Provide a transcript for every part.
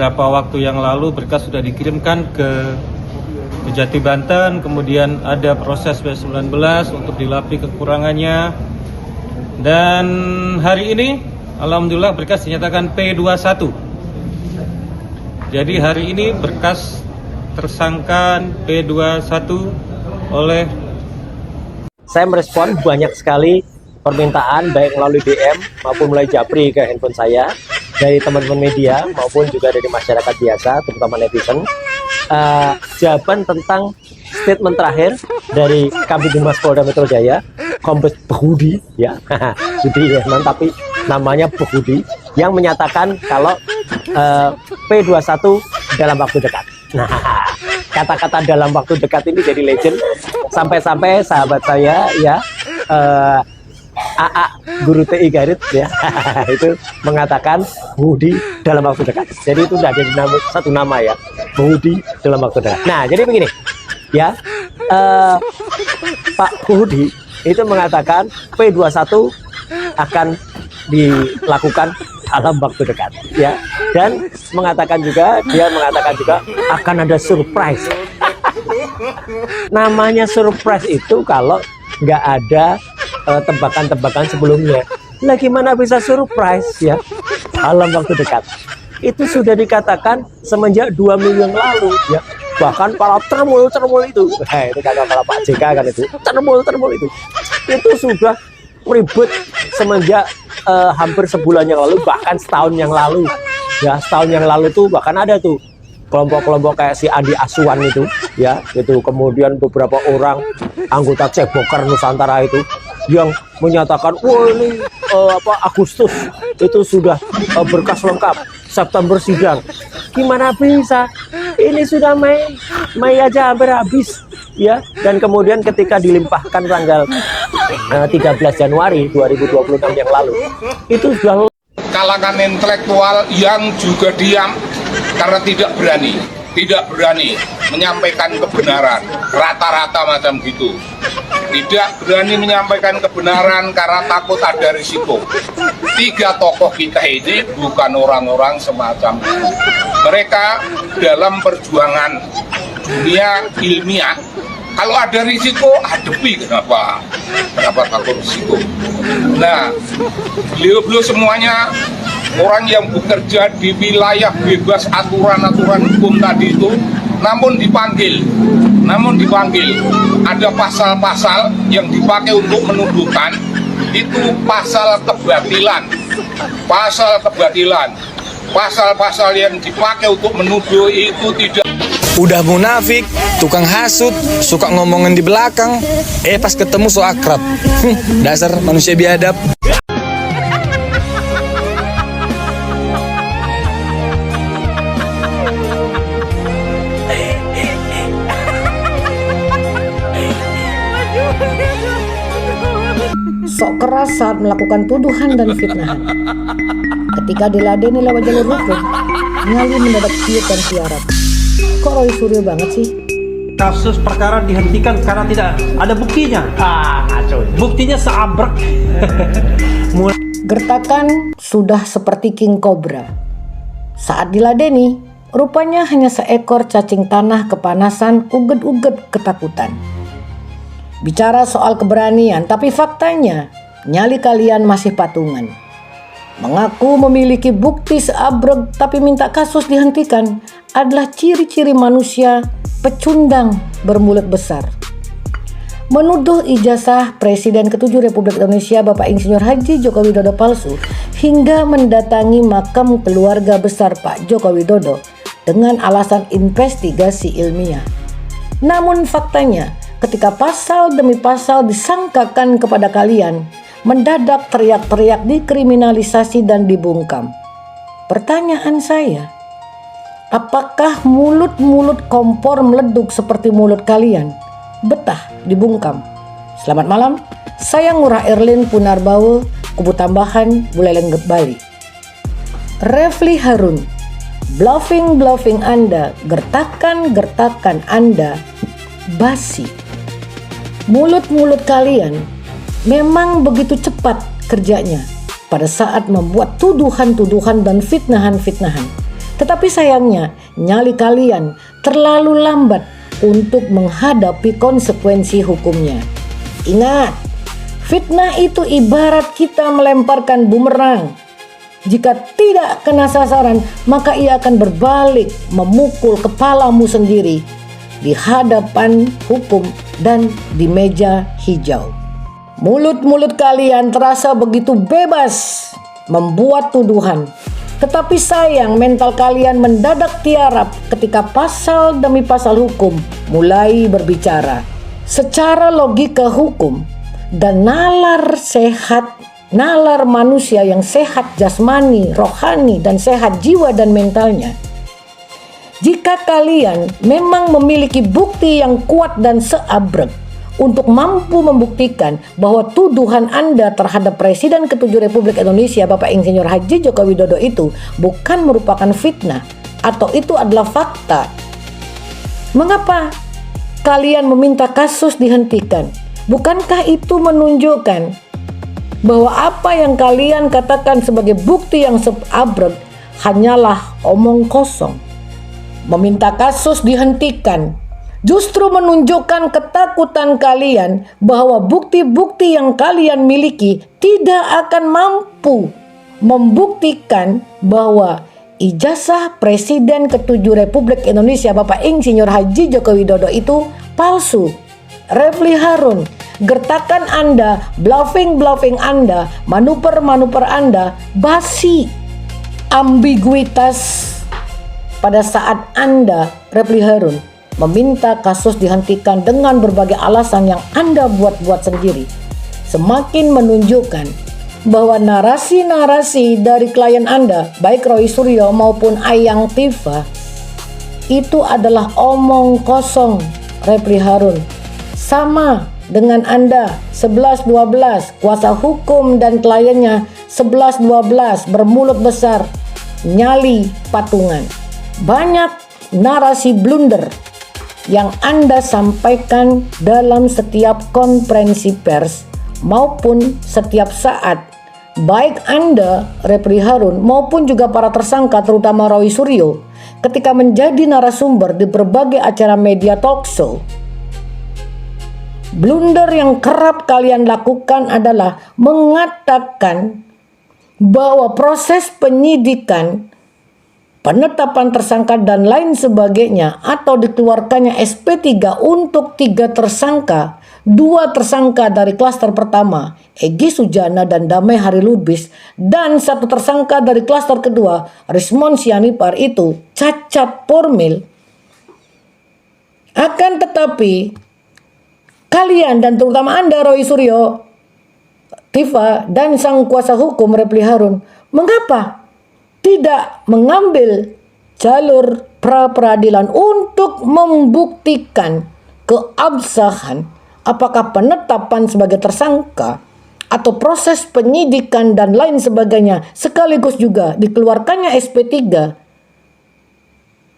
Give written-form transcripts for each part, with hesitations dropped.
beberapa waktu yang lalu berkas sudah dikirimkan ke Kejati Banten, kemudian ada proses B19 untuk dilapih kekurangannya. Dan hari ini alhamdulillah berkas dinyatakan P21. Jadi hari ini berkas tersangka P21 oleh saya merespon banyak sekali permintaan baik melalui DM maupun melalui Japri ke handphone saya dari teman-teman media maupun juga dari masyarakat biasa, terutama netizen. Jawaban tentang statement terakhir dari Kabid Humas Polda Metro Jaya, Kombes Budi, ya, Budi ya, tapi namanya Budi, yang menyatakan kalau P21 dalam waktu dekat. Nah, kata-kata dalam waktu dekat ini jadi legend sampai-sampai sahabat saya ya, AA guru TI Garut ya, itu mengatakan Budi dalam waktu dekat. Jadi itu sudah jadi satu nama ya, Budi dalam waktu dekat. Nah, jadi begini ya, Pak Budi itu mengatakan P21 akan dilakukan dalam waktu dekat ya, dan dia mengatakan juga akan ada surprise. Namanya surprise itu kalau nggak ada tebakan-tebakan sebelumnya. Lah gimana bisa surprise ya dalam waktu dekat? Itu sudah dikatakan semenjak 2 minggu yang lalu ya. Bahkan para termul itu, itu kata Pak JK kan itu, termul itu sudah ribut semenjak hampir sebulan yang lalu, bahkan setahun yang lalu ya. Setahun yang lalu tuh bahkan ada tuh kelompok-kelompok kayak si Andi Asuhan itu ya, itu kemudian beberapa orang anggota Ceboker Nusantara itu yang menyatakan wah ini Agustus itu sudah berkas lengkap, September sidang. Gimana bisa, ini sudah Mei aja hampir habis ya. Dan kemudian ketika dilimpahkan tanggal 13 Januari 2026 yang lalu, itu sudah kalangan intelektual yang juga diam karena tidak berani menyampaikan kebenaran, rata-rata macam gitu. Tidak berani menyampaikan kebenaran karena takut ada risiko. 3 tokoh kita ini bukan orang-orang semacam itu. Mereka dalam perjuangan dunia ilmiah, kalau ada risiko hadapi. Kenapa takut risiko? Nah, beliau semuanya orang yang bekerja di wilayah bebas aturan-aturan hukum tadi itu, namun dipanggil ada pasal-pasal yang dipakai untuk menuduhkan, itu pasal kebatilan, pasal-pasal yang dipakai untuk menuduh itu tidak. Udah munafik, tukang hasut, suka ngomongin di belakang, pas ketemu so akrab. Dasar manusia biadab. Sok keras saat melakukan tuduhan dan fitnahan. Ketika diladeni lewat jalur hukum, nyali mendadak ciut dan tiarap. Kok Roy Suryo banget sih? Kasus perkara dihentikan karena tidak ada buktinya. Ngaco. Buktinya seabrek. Gertakan sudah seperti King Cobra. Saat diladeni, rupanya hanya seekor cacing tanah kepanasan, uget-uget ketakutan. Bicara soal keberanian, tapi faktanya nyali kalian masih patungan. Mengaku memiliki bukti seabrek tapi minta kasus dihentikan adalah ciri-ciri manusia pecundang bermulut besar. Menuduh ijazah Presiden ke-7 Republik Indonesia Bapak Insinyur Haji Joko Widodo palsu hingga mendatangi makam keluarga besar Pak Joko Widodo dengan alasan investigasi ilmiah. Namun faktanya, ketika pasal demi pasal disangkakan kepada kalian, mendadak teriak-teriak dikriminalisasi dan dibungkam. Pertanyaan saya, apakah mulut-mulut kompor meleduk seperti mulut kalian betah dibungkam? Selamat malam, saya Ngurah Erlin Punarbawu, Kubu Tambahan, Buleleng, Bali. Refli Harun, bluffing Anda, gertakan Anda basi. Mulut-mulut kalian memang begitu cepat kerjanya pada saat membuat tuduhan-tuduhan dan fitnahan-fitnahan. Tetapi sayangnya, nyali kalian terlalu lambat untuk menghadapi konsekuensi hukumnya. Ingat, fitnah itu ibarat kita melemparkan bumerang. Jika tidak kena sasaran, maka ia akan berbalik memukul kepalamu sendiri di hadapan hukum dan di meja hijau. Mulut-mulut kalian terasa begitu bebas membuat tuduhan. Tetapi sayang, mental kalian mendadak tiarap ketika pasal demi pasal hukum mulai berbicara. Secara logika hukum dan nalar manusia yang sehat jasmani, rohani, dan sehat jiwa dan mentalnya. Jika kalian memang memiliki bukti yang kuat dan seabrek untuk mampu membuktikan bahwa tuduhan Anda terhadap Presiden ke-7 Republik Indonesia Bapak Insinyur Haji Joko Widodo itu bukan merupakan fitnah atau itu adalah fakta, mengapa kalian meminta kasus dihentikan? Bukankah itu menunjukkan bahwa apa yang kalian katakan sebagai bukti yang seabrek hanyalah omong kosong? Meminta kasus dihentikan justru menunjukkan ketakutan kalian bahwa bukti-bukti yang kalian miliki tidak akan mampu membuktikan bahwa ijazah Presiden ke-7 Republik Indonesia Bapak Insinyur Haji Joko Widodo itu palsu. Refli Harun, gertakan Anda, bluffing Anda, manuver Anda basi. Ambiguitas pada saat Anda, Refli Harun, meminta kasus dihentikan dengan berbagai alasan yang Anda buat-buat sendiri, semakin menunjukkan bahwa narasi-narasi dari klien Anda, baik Roy Suryo maupun Ayang Tifa, itu adalah omong kosong. Refli Harun, sama dengan Anda 11-12, kuasa hukum dan kliennya 11-12 bermulut besar, nyali patungan. Banyak narasi blunder yang Anda sampaikan dalam setiap konferensi pers maupun setiap saat, baik Anda, Refli Harun, maupun juga para tersangka terutama Roy Suryo ketika menjadi narasumber di berbagai acara media talk show. Blunder yang kerap kalian lakukan adalah mengatakan bahwa proses penyidikan, penetapan tersangka dan lain sebagainya atau dikeluarkannya SP3 untuk 3 tersangka, 2 tersangka dari klaster pertama Egy Sujana dan Damai Harilubis dan 1 tersangka dari klaster kedua Rismon Sianipar itu cacat formil. Akan tetapi kalian dan terutama Anda Roy Suryo, Tifa dan sang kuasa hukum Refli Harun, mengapa tidak mengambil jalur pra-peradilan untuk membuktikan keabsahan apakah penetapan sebagai tersangka atau proses penyidikan dan lain sebagainya, sekaligus juga dikeluarkannya SP3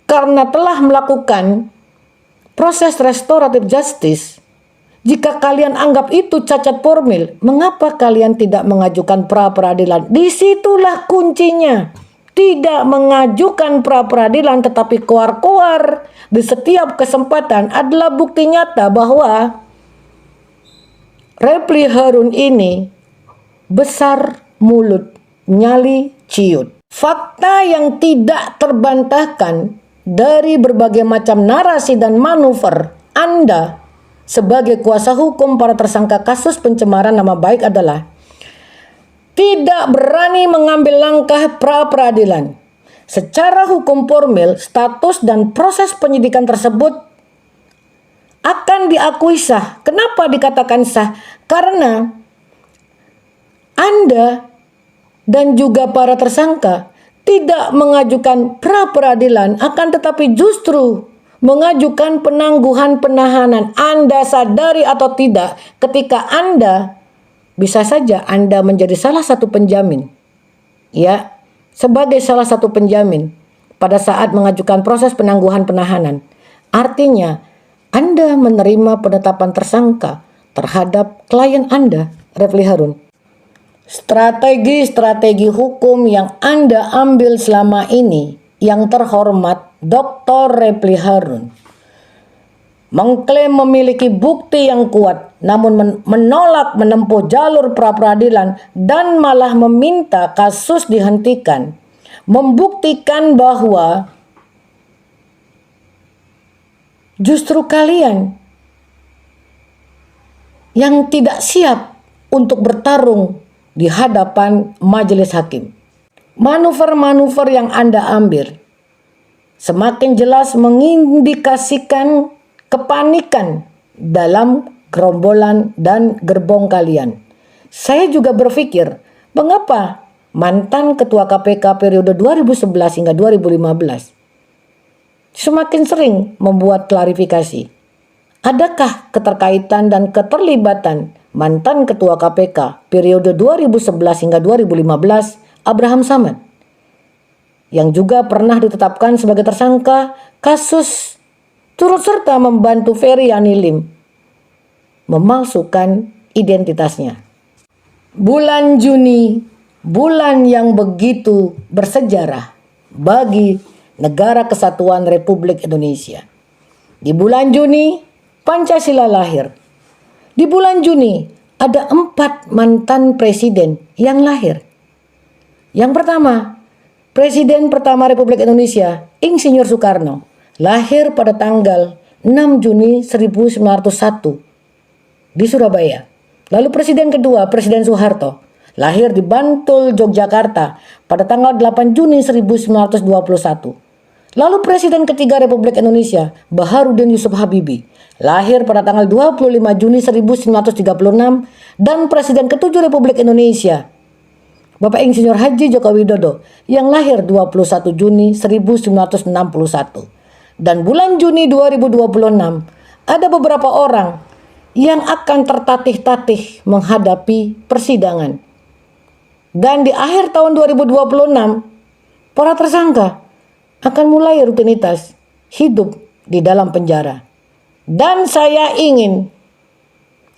karena telah melakukan proses restoratif justice. Jika kalian anggap itu cacat formil, mengapa kalian tidak mengajukan pra-peradilan? Disitulah kuncinya. Tidak mengajukan pra-peradilan tetapi koar-koar di setiap kesempatan adalah bukti nyata bahwa Refli Harun ini besar mulut, nyali ciut. Fakta yang tidak terbantahkan dari berbagai macam narasi dan manuver Anda sebagai kuasa hukum para tersangka kasus pencemaran nama baik adalah tidak berani mengambil langkah pra-peradilan. Secara hukum formil, status dan proses penyidikan tersebut akan diakui sah. Kenapa dikatakan sah? Karena Anda dan juga para tersangka tidak mengajukan pra-peradilan, akan tetapi justru mengajukan penangguhan penahanan. Anda sadari atau tidak, ketika Anda bisa saja Anda menjadi salah satu penjamin, ya, sebagai salah satu penjamin pada saat mengajukan proses penangguhan penahanan. Artinya Anda menerima penetapan tersangka terhadap klien Anda, Refli Harun. Strategi-strategi hukum yang Anda ambil selama ini yang terhormat Dr. Refli Harun mengklaim memiliki bukti yang kuat, namun menolak menempuh jalur pra-peradilan dan malah meminta kasus dihentikan, membuktikan bahwa justru kalian yang tidak siap untuk bertarung di hadapan majelis hakim. Manuver-manuver yang Anda ambil semakin jelas mengindikasikan kepanikan dalam gerombolan dan gerbong kalian. Saya juga berpikir, mengapa mantan Ketua KPK periode 2011 hingga 2015 semakin sering membuat klarifikasi? Adakah keterkaitan dan keterlibatan mantan Ketua KPK periode 2011 hingga 2015 Abraham Samad, yang juga pernah ditetapkan sebagai tersangka kasus turut serta membantu Ferry Yani Lim memalsukan identitasnya? Bulan Juni, bulan yang begitu bersejarah bagi Negara Kesatuan Republik Indonesia. Di bulan Juni, Pancasila lahir. Di bulan Juni, ada 4 mantan presiden yang lahir. Yang pertama, Presiden pertama Republik Indonesia, Insinyur Soekarno, lahir pada tanggal 6 Juni 1901 di Surabaya. Lalu Presiden kedua, Presiden Soeharto, lahir di Bantul, Yogyakarta pada tanggal 8 Juni 1921. Lalu Presiden ketiga Republik Indonesia, Baharudin Yusuf Habibie, lahir pada tanggal 25 Juni 1936. Dan Presiden ketujuh Republik Indonesia, Bapak Insinyur Haji Joko Widodo, yang lahir 21 Juni 1961. Dan bulan Juni 2026 ada beberapa orang yang akan tertatih-tatih menghadapi persidangan. Dan di akhir tahun 2026, para tersangka akan mulai rutinitas hidup di dalam penjara. Dan saya ingin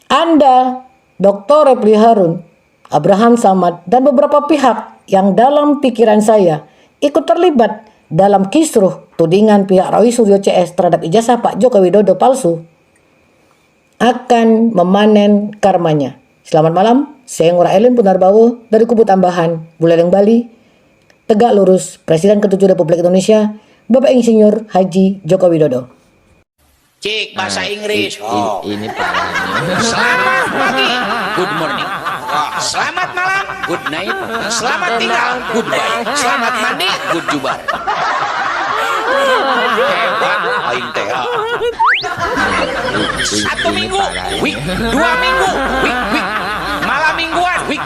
Anda, Dr. Refli Harun, Abraham Samad, dan beberapa pihak yang dalam pikiran saya ikut terlibat dalam kisruh tudingan pihak Roy Suryo CS terhadap ijazah Pak Joko Widodo palsu akan memanen karmanya. Selamat malam, saya Ngurah Elin Punarbawo dari Kubu Tambahan, Buleleng, Bali. Tegak lurus, Presiden ke-7 Republik Indonesia, Bapak Insinyur Haji Joko Widodo. Cik, bahasa Inggris. Ini parahnya. Selamat pagi, good morning. Selamat malam, good night. Selamat tinggal, goodbye. Selamat mandi, good jubar. Hebat, aing teh. 1 minggu, week. 2 minggu, week. Malam mingguan, week.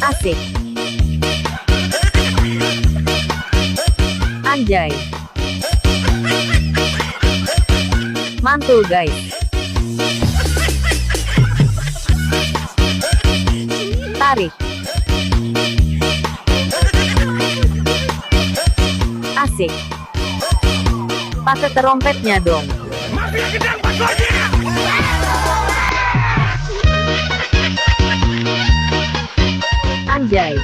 Asik. Anjay. Mantul guys. Tarik. Asik. Pakai terompetnya dong. Anjay.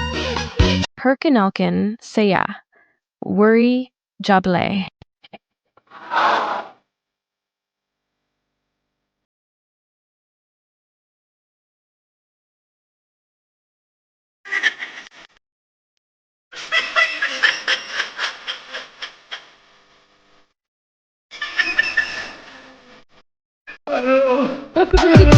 Perkenalkan saya, Worry Jable. Aduh.